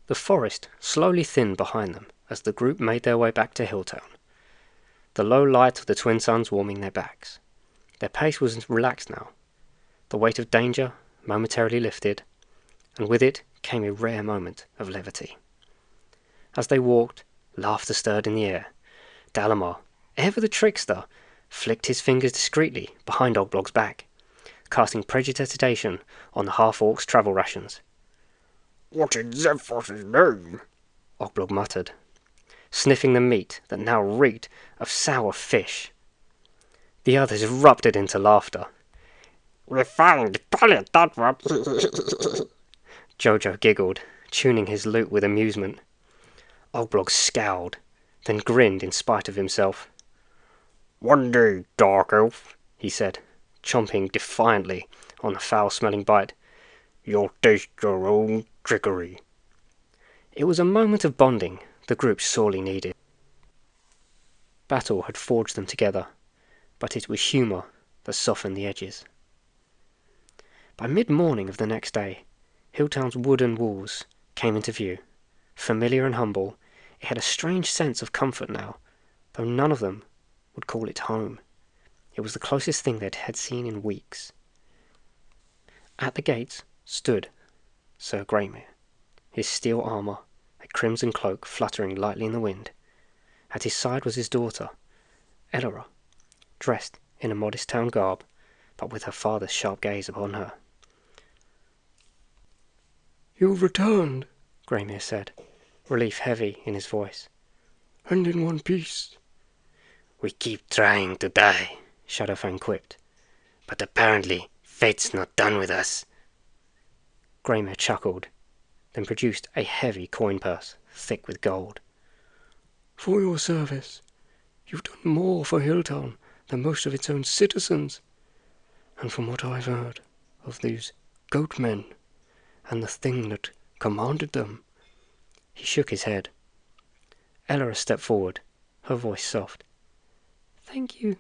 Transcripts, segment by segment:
The forest slowly thinned behind them as the group made their way back to Hilltown, the low light of the twin suns warming their backs. Their pace was relaxed now. The weight of danger momentarily lifted, and with it came a rare moment of levity. As they walked, laughter stirred in the air. Dalamar, ever the trickster, flicked his fingers discreetly behind Ogblog's back, casting prestidigitation on the half-orc's travel rations. "What in Zephyros' name?" Ogblog muttered, sniffing the meat that now reeked of sour fish. The others erupted into laughter. "Refined palate, that one!" Jojo giggled, tuning his lute with amusement. Ogblog scowled, then grinned in spite of himself. "One day, Dark Elf," he said, chomping defiantly on the foul-smelling bite, "you'll taste your own trickery." It was a moment of bonding the group sorely needed. Battle had forged them together, but it was humour that softened the edges. By mid-morning of the next day, Hilltown's wooden walls came into view. Familiar and humble, it had a strange sense of comfort now, though none of them would call it home. It was the closest thing they had seen in weeks. At the gates stood Sir Greymere, his steel armour, a crimson cloak fluttering lightly in the wind. At his side was his daughter, Elora, dressed in a modest town garb, but with her father's sharp gaze upon her. "You've returned," Greymere said, relief heavy in his voice. "And in one piece." "We keep trying to die," Shadowfang quipped, "but apparently fate's not done with us." Greymere chuckled, then produced a heavy coin purse, thick with gold. "For your service, you've done more for Hilltown than most of its own citizens. And from what I've heard of these goat men, and the thing that commanded them..." He shook his head. Elora stepped forward, her voice soft. "Thank you.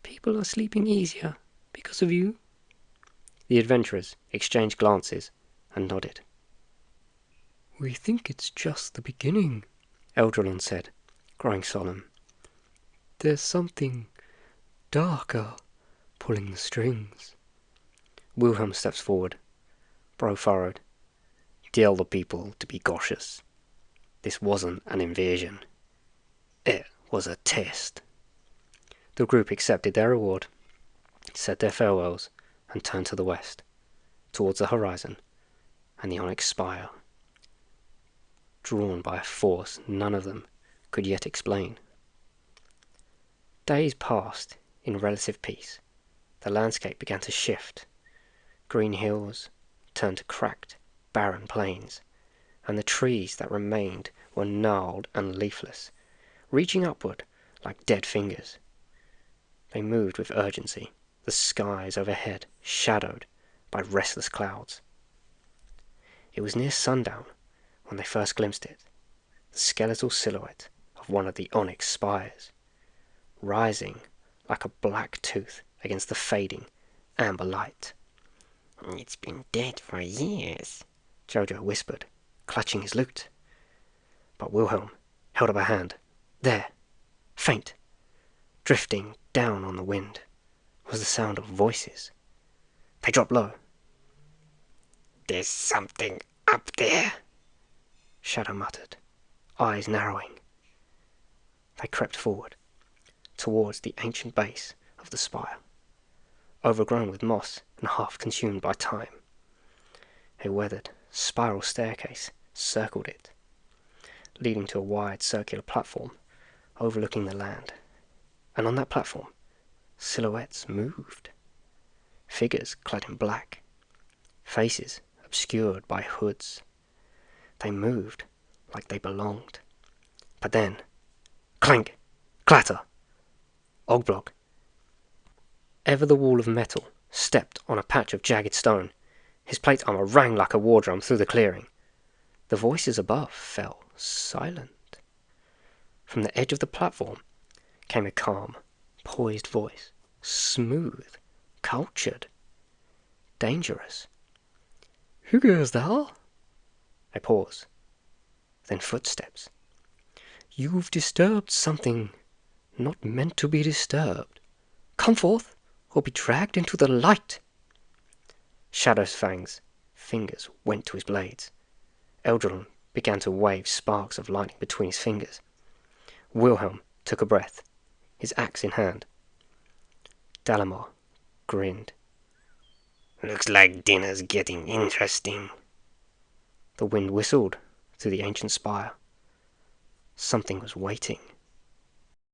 People are sleeping easier because of you." The adventurers exchanged glances and nodded. "We think it's just the beginning," Eldralon said, growing solemn. "There's something darker pulling the strings." Wilhelm steps forward, brow furrowed. "Tell the people to be cautious. This wasn't an invasion. It was a test." The group accepted their reward, said their farewells, and turned to the west, towards the horizon and the Onyx Spire, drawn by a force none of them could yet explain. Days passed in relative peace. The landscape began to shift. Green hills turned to cracked, barren plains, and the trees that remained were gnarled and leafless, reaching upward like dead fingers. They moved with urgency, the skies overhead shadowed by restless clouds. It was near sundown when they first glimpsed it, the skeletal silhouette of one of the Onyx spires, rising like a black tooth against the fading amber light. "It's been dead for years," Jojo whispered, clutching his lute. But Wilhelm held up a hand. There, faint, drifting down on the wind, was the sound of voices. They dropped low. "There's something up there," Shadow muttered, eyes narrowing. They crept forward, towards the ancient base of the spire, overgrown with moss and half consumed by time. A weathered, spiral staircase circled it, leading to a wide circular platform overlooking the land. And on that platform, silhouettes moved. Figures clad in black, faces obscured by hoods. They moved like they belonged. But then, clank, clatter, Ogblog, ever the wall of metal, stepped on a patch of jagged stone. His plate armor rang like a war drum through the clearing. The voices above fell silent. From the edge of the platform came a calm, poised voice, smooth, cultured, dangerous. "Who goes there?" A pause, then footsteps. You've disturbed something not meant to be disturbed. Come forth, or be dragged into the light. Shadowfang's fingers went to his blades. Eldrilon began to wave sparks of lightning between his fingers. Wilhelm took a breath, his axe in hand. Dalamar grinned. Looks like dinner's getting interesting. The wind whistled through the ancient spire. Something was waiting.